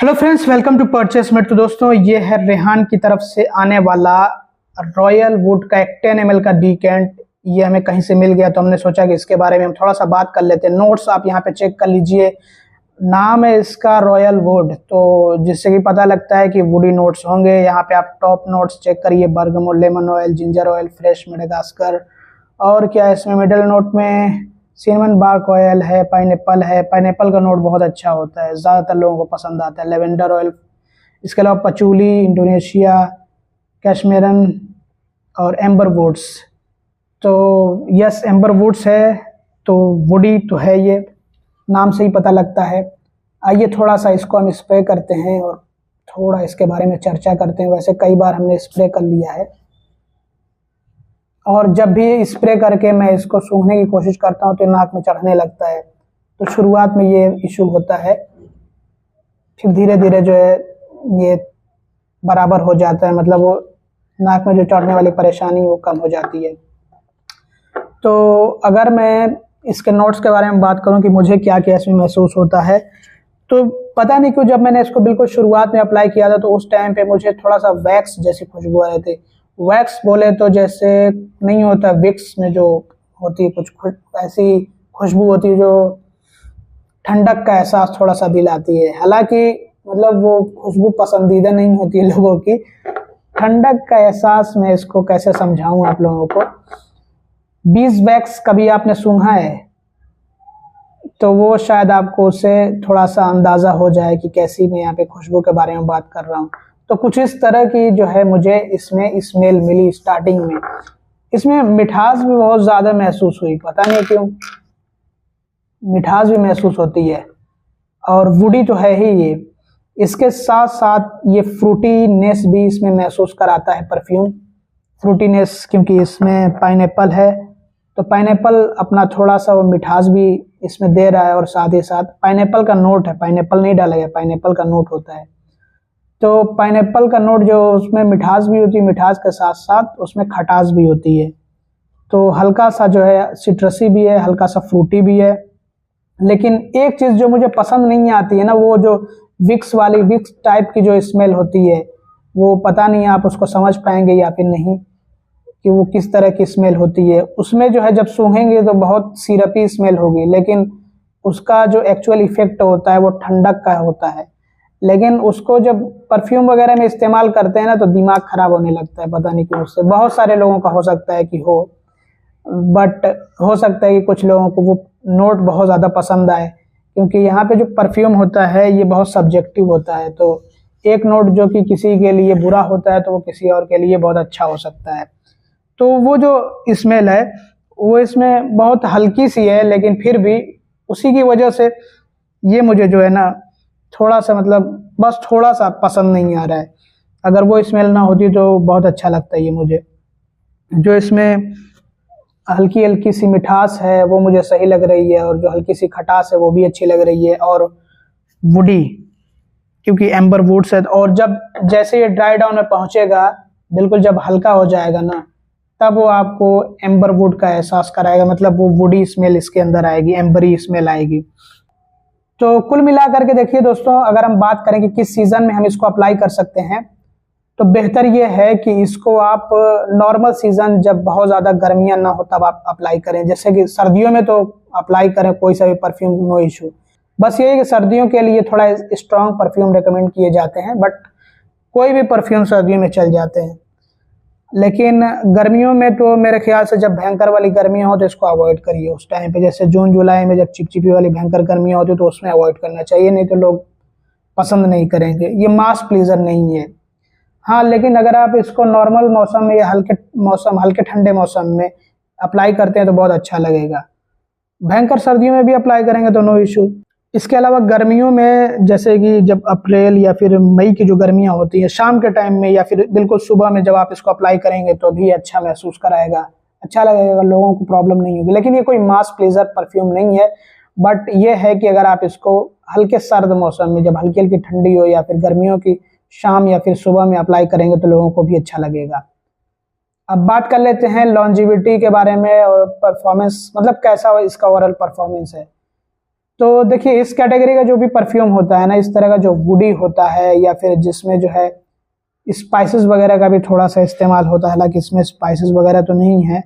Hello friends, welcome to परचेसमेंट। तो दोस्तों, ये है रेहान की तरफ से आने वाला रॉयल वुड का एक 10 ml का डिकेंट। ये हमें कहीं से मिल गया तो हमने सोचा कि इसके बारे में हम थोड़ा सा बात कर लेते हैं। नोट्स आप यहाँ पे चेक कर लीजिए। नाम है इसका रॉयल वुड, तो जिससे कि पता लगता है कि वुडी नोट्स होंगे। यहाँ पे आप टॉप नोट्स चेक करिए, bergamot, lemon oil, ginger oil, fresh Madagascar. और क्या है इसमें मिडिल नोट में सिनेमन बार्क ऑयल है, पाइनएप्पल है। पाइनएप्पल का नोट बहुत अच्छा होता है, ज़्यादातर लोगों को पसंद आता है। लेवेंडर ऑयल, इसके अलावा पचूली, इंडोनेशिया, कैशमेरन और एम्बर वुड्स। तो यस, एम्बर वुड्स है, तो वुडी तो है, ये नाम से ही पता लगता है। आइए थोड़ा सा इसको हम स्प्रे करते हैं और थोड़ा इसके बारे में चर्चा करते हैं। वैसे कई बार हमने स्प्रे कर लिया है, और जब भी स्प्रे करके मैं इसको सूंघने की कोशिश करता हूँ तो नाक में चढ़ने लगता है। तो शुरुआत में ये इशू होता है, फिर धीरे धीरे जो है ये बराबर हो जाता है, मतलब वो नाक में जो चढ़ने वाली परेशानी वो कम हो जाती है। तो अगर मैं इसके नोट्स के बारे में बात करूं कि मुझे क्या क्या इसमें महसूस होता है, तो पता नहीं क्यों जब मैंने इसको बिल्कुल शुरुआत में अप्लाई किया था तो उस टाइम पे मुझे थोड़ा सा वैक्स जैसी खुशबू आ रही थी। वैक्स बोले तो जैसे नहीं होता, विक्स में जो होती है कुछ ऐसी खुशबू होती है जो ठंडक का एहसास थोड़ा सा दिलाती है। हालांकि मतलब वो खुशबू पसंदीदा नहीं होती है लोगों की। ठंडक का एहसास मैं इसको कैसे समझाऊं आप लोगों को। बीज वैक्स कभी आपने सूंघा है तो वो शायद आपको उससे थोड़ा सा अंदाजा हो जाए कि कैसी मैं यहाँ पे खुशबू के बारे में बात कर रहा हूँ। तो कुछ इस तरह की जो है मुझे इसमें स्मेल मिली स्टार्टिंग में। इसमें मिठास भी बहुत ज़्यादा महसूस हुई, पता नहीं क्यों मिठास भी महसूस होती है, और वुडी तो है ही ये। इसके साथ साथ ये फ्रूटीनेस भी इसमें महसूस कराता है परफ्यूम। फ्रूटीनेस क्योंकि इसमें पाइनएप्पल है, तो पाइनएप्पल अपना थोड़ा सा वो मिठास भी इसमें दे रहा है, और साथ ही साथ पाइनएप्पल का नोट है, पाइनएप्पल नहीं डाला गया, पाइनएप्पल का नोट होता है। तो पाइनएप्पल का नोट जो उसमें मिठास भी होती है, मिठास के साथ साथ उसमें खटास भी होती है। तो हल्का सा जो है सिट्रसी भी है, हल्का सा फ्रूटी भी है। लेकिन एक चीज़ जो मुझे पसंद नहीं आती है ना, वो जो विक्स टाइप की जो स्मेल होती है, वो पता नहीं आप उसको समझ पाएंगे या फिर नहीं कि वो किस तरह की स्मेल होती है। उसमें जो है जब सूंघेंगे तो बहुत सिरपी स्मेल होगी, लेकिन उसका जो एक्चुअल इफेक्ट होता है वो ठंडक का होता है। लेकिन उसको जब परफ्यूम वगैरह में इस्तेमाल करते हैं ना तो दिमाग खराब होने लगता है, पता नहीं क्यों। उससे बहुत सारे लोगों का हो सकता है कि हो, बट हो सकता है कि कुछ लोगों को वो नोट बहुत ज़्यादा पसंद आए, क्योंकि यहाँ पे जो परफ्यूम होता है ये बहुत सब्जेक्टिव होता है। तो एक नोट जो कि किसी के लिए बुरा होता है तो वो किसी और के लिए बहुत अच्छा हो सकता है। तो वो जो स्मेल है वो इसमें बहुत हल्की सी है, लेकिन फिर भी उसी की वजह से ये मुझे जो है ना थोड़ा सा, मतलब बस थोड़ा सा पसंद नहीं आ रहा है। अगर वो स्मेल ना होती तो बहुत अच्छा लगता है ये मुझे। जो इसमें हल्की हल्की सी मिठास है वो मुझे सही लग रही है, और जो हल्की सी खटास है वो भी अच्छी लग रही है। और वुडी क्योंकि एम्बर वुड्स है, और जब जैसे ये ड्राई डाउन में पहुंचेगा, बिल्कुल जब हल्का हो जाएगा ना, तब वो आपको एम्बर वुड का एहसास कराएगा, मतलब वो वुडी स्मेल इसके अंदर आएगी, एम्बरी स्मेल आएगी। तो कुल मिलाकर के देखिए दोस्तों, अगर हम बात करें कि किस सीजन में हम इसको अप्लाई कर सकते हैं, तो बेहतर ये है कि इसको आप नॉर्मल सीजन जब बहुत ज़्यादा गर्मियाँ ना हो तब आप अप्लाई करें। जैसे कि सर्दियों में तो अप्लाई करें कोई सा भी परफ्यूम, नो इशू। बस ये है कि सर्दियों के लिए थोड़ा स्ट्रॉन्ग परफ्यूम रिकमेंड किए जाते हैं, बट कोई भी परफ्यूम सर्दियों में चल जाते हैं। लेकिन गर्मियों में तो मेरे ख्याल से जब भयंकर वाली गर्मियाँ हो तो इसको अवॉइड करिए उस टाइम पे। जैसे जून जुलाई में जब चिपचिपी वाली भयंकर गर्मियाँ होती तो उसमें अवॉइड करना चाहिए, नहीं तो लोग पसंद नहीं करेंगे। ये मास प्लीजर नहीं है। हाँ, लेकिन अगर आप इसको नॉर्मल मौसम में या हल्के ठंडे मौसम में अप्लाई करते हैं तो बहुत अच्छा लगेगा। भयंकर सर्दियों में भी अप्लाई करेंगे तो नो इशू। इसके अलावा गर्मियों में जैसे कि जब अप्रैल या फिर मई की जो गर्मियां होती हैं, शाम के टाइम में या फिर बिल्कुल सुबह में जब आप इसको अप्लाई करेंगे तो भी अच्छा महसूस कराएगा, अच्छा लगेगा, लोगों को प्रॉब्लम नहीं होगी। लेकिन ये कोई मास प्लीजर परफ्यूम नहीं है, बट ये है कि अगर आप इसको हल्के सर्द मौसम में जब हल्की हल्की ठंडी हो या फिर गर्मियों की शाम या फिर सुबह में अप्लाई करेंगे तो लोगों को भी अच्छा लगेगा। अब बात कर लेते हैं लॉन्जिविटी के बारे में और परफॉर्मेंस, मतलब कैसा इसका ओवरऑल परफॉर्मेंस है। तो देखिए इस कैटेगरी का जो भी परफ्यूम होता है ना, इस तरह का जो वुडी होता है या फिर जिसमें जो है स्पाइसेस वगैरह का भी थोड़ा सा इस्तेमाल होता है, हालांकि इसमें स्पाइसेस वगैरह तो नहीं है,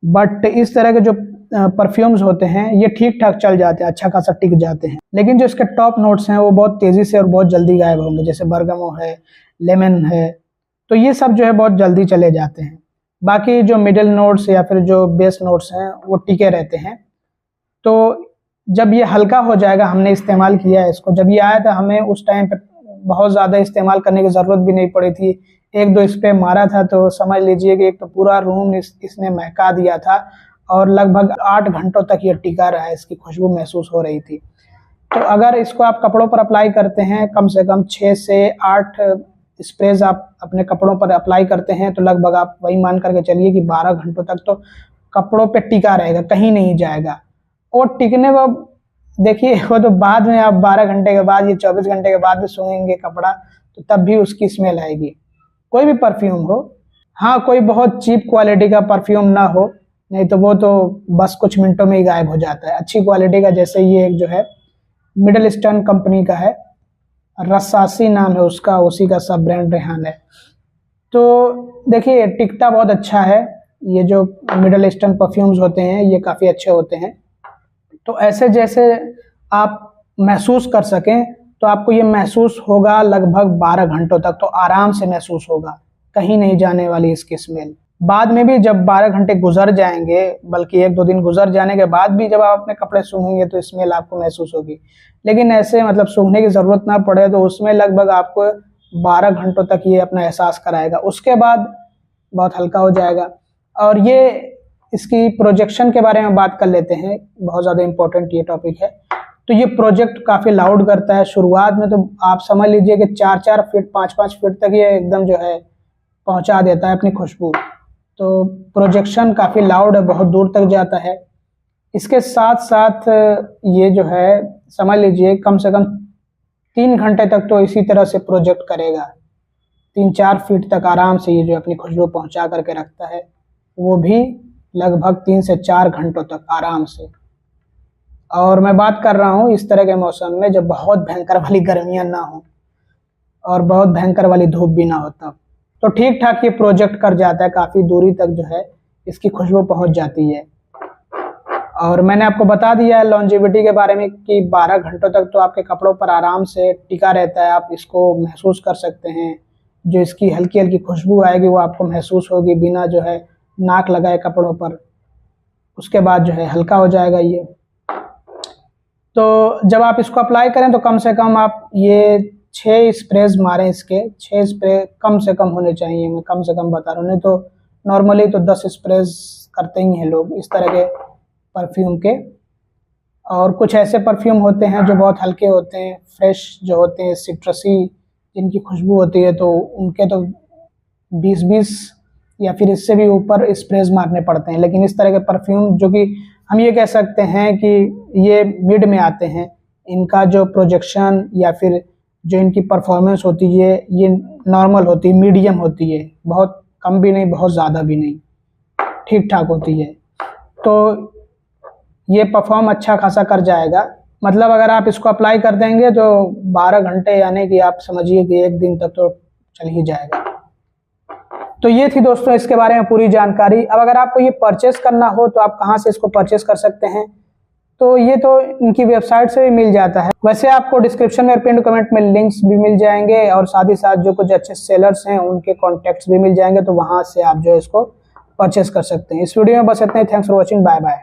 बट इस तरह के जो परफ्यूम्स होते हैं ये ठीक ठाक चल जाते हैं, अच्छा खासा टिक जाते हैं। लेकिन जो इसके टॉप नोट्स हैं वो बहुत तेजी से और बहुत जल्दी गायब होंगे, जैसे बरगमो है, लेमन है, तो ये सब जो है बहुत जल्दी चले जाते हैं। बाकी जो मिडिल नोट्स या फिर जो बेस नोट्स हैं वो टिके रहते हैं। तो जब ये हल्का हो जाएगा, हमने इस्तेमाल किया है इसको, जब ये आया था हमें उस टाइम पे बहुत ज़्यादा इस्तेमाल करने की ज़रूरत भी नहीं पड़ी थी, एक दो स्प्रे मारा था तो समझ लीजिए कि एक तो पूरा रूम इसने महका दिया था और लगभग 8 घंटों तक ये टिका रहा है, इसकी खुशबू महसूस हो रही थी। तो अगर इसको आप कपड़ों पर अप्लाई करते हैं, कम से कम 6 से 8 स्प्रेज आप अपने कपड़ों पर अप्लाई करते हैं, तो लगभग आप वही मान करके चलिए कि 12 घंटों तक तो कपड़ों पे टिका रहेगा, कहीं नहीं जाएगा। और टिकने को देखिए वो तो बाद में, आप 12 घंटे के बाद या 24 घंटे के बाद भी सूंघेंगे कपड़ा तो तब भी उसकी स्मेल आएगी, कोई भी परफ्यूम हो। हाँ, कोई बहुत चीप क्वालिटी का परफ्यूम ना हो, नहीं तो वो तो बस कुछ मिनटों में ही गायब हो जाता है। अच्छी क्वालिटी का, जैसे ये एक जो है मिडल ईस्टर्न कंपनी का है, रसासी नाम है उसका, उसी का सब ब्रांड रेहान है। तो देखिए टिकता बहुत अच्छा है, ये जो मिडल ईस्टर्न परफ्यूम्स होते हैं ये काफ़ी अच्छे होते हैं। तो ऐसे जैसे आप महसूस कर सकें, तो आपको ये महसूस होगा लगभग 12 घंटों तक, तो आराम से महसूस होगा, कहीं नहीं जाने वाली इसकी स्मेल। बाद में भी जब 12 घंटे गुजर जाएंगे, बल्कि 1-2 दिन गुजर जाने के बाद भी जब आप अपने कपड़े सूंघेंगे तो स्मेल आपको महसूस होगी। लेकिन ऐसे मतलब सूंघने की ज़रूरत ना पड़े तो उसमें लगभग आपको 12 घंटों तक ये अपना एहसास कराएगा, उसके बाद बहुत हल्का हो जाएगा। और ये इसकी प्रोजेक्शन के बारे में बात कर लेते हैं, बहुत ज़्यादा इम्पोर्टेंट ये टॉपिक है। तो ये प्रोजेक्ट काफ़ी लाउड करता है, शुरुआत में तो आप समझ लीजिए कि 4-4 फीट 5-5 फीट तक ये एकदम जो है पहुंचा देता है अपनी खुशबू। तो प्रोजेक्शन काफ़ी लाउड है, बहुत दूर तक जाता है। इसके साथ साथ ये जो है समझ लीजिए कम से कम 3 घंटे तक तो इसी तरह से प्रोजेक्ट करेगा, 3-4 फीट तक आराम से ये जो अपनी खुशबू पहुंचा करके रखता है, वो भी लगभग 3 से 4 घंटों तक आराम से। और मैं बात कर रहा हूँ इस तरह के मौसम में जब बहुत भयंकर वाली गर्मियाँ ना हो और बहुत भयंकर वाली धूप भी ना हो, तब तो ठीक ठाक ये प्रोजेक्ट कर जाता है, काफ़ी दूरी तक जो है इसकी खुशबू पहुँच जाती है। और मैंने आपको बता दिया है लॉन्जेविटी के बारे में कि 12 घंटों तक तो आपके कपड़ों पर आराम से टिका रहता है, आप इसको महसूस कर सकते हैं। जो इसकी हल्की हल्की खुशबू आएगी वो आपको महसूस होगी बिना जो है नाक लगाए कपड़ों पर, उसके बाद जो है हल्का हो जाएगा ये। तो जब आप इसको अप्लाई करें तो कम से कम आप ये 6 स्प्रेज मारें, इसके 6 स्प्रे कम से कम होने चाहिए, मैं कम से कम बता रहा हूँ, नहीं तो नॉर्मली तो 10 स्प्रेज करते ही हैं लोग इस तरह के परफ्यूम के। और कुछ ऐसे परफ्यूम होते हैं जो बहुत हल्के होते हैं, फ्रेश जो होते हैं, सिट्रसी जिनकी खुशबू होती है, तो उनके तो 20-20 या फिर इससे भी ऊपर स्प्रेज मारने पड़ते हैं। लेकिन इस तरह के परफ्यूम जो कि हम ये कह सकते हैं कि ये मिड में आते हैं, इनका जो प्रोजेक्शन या फिर जो इनकी परफॉर्मेंस होती है ये नॉर्मल होती है, मीडियम होती है, बहुत कम भी नहीं बहुत ज़्यादा भी नहीं, ठीक ठाक होती है। तो ये परफॉर्म अच्छा खासा कर जाएगा, मतलब अगर आप इसको अप्लाई कर देंगे तो 12 घंटे यानी कि आप समझिए कि 1 दिन तक तो चल ही जाएगा। तो ये थी दोस्तों इसके बारे में पूरी जानकारी। अब अगर आपको ये परचेस करना हो तो आप कहाँ से इसको परचेस कर सकते हैं, तो ये तो इनकी वेबसाइट से भी मिल जाता है। वैसे आपको डिस्क्रिप्शन में और पिन कमेंट में लिंक्स भी मिल जाएंगे और साथ ही साथ जो कुछ अच्छे सेलर्स हैं उनके कॉन्टैक्ट्स भी मिल जाएंगे, तो वहाँ से आप जो है इसको परचेस कर सकते हैं। इस वीडियो में बस इतना ही। Thanks for watching, bye bye.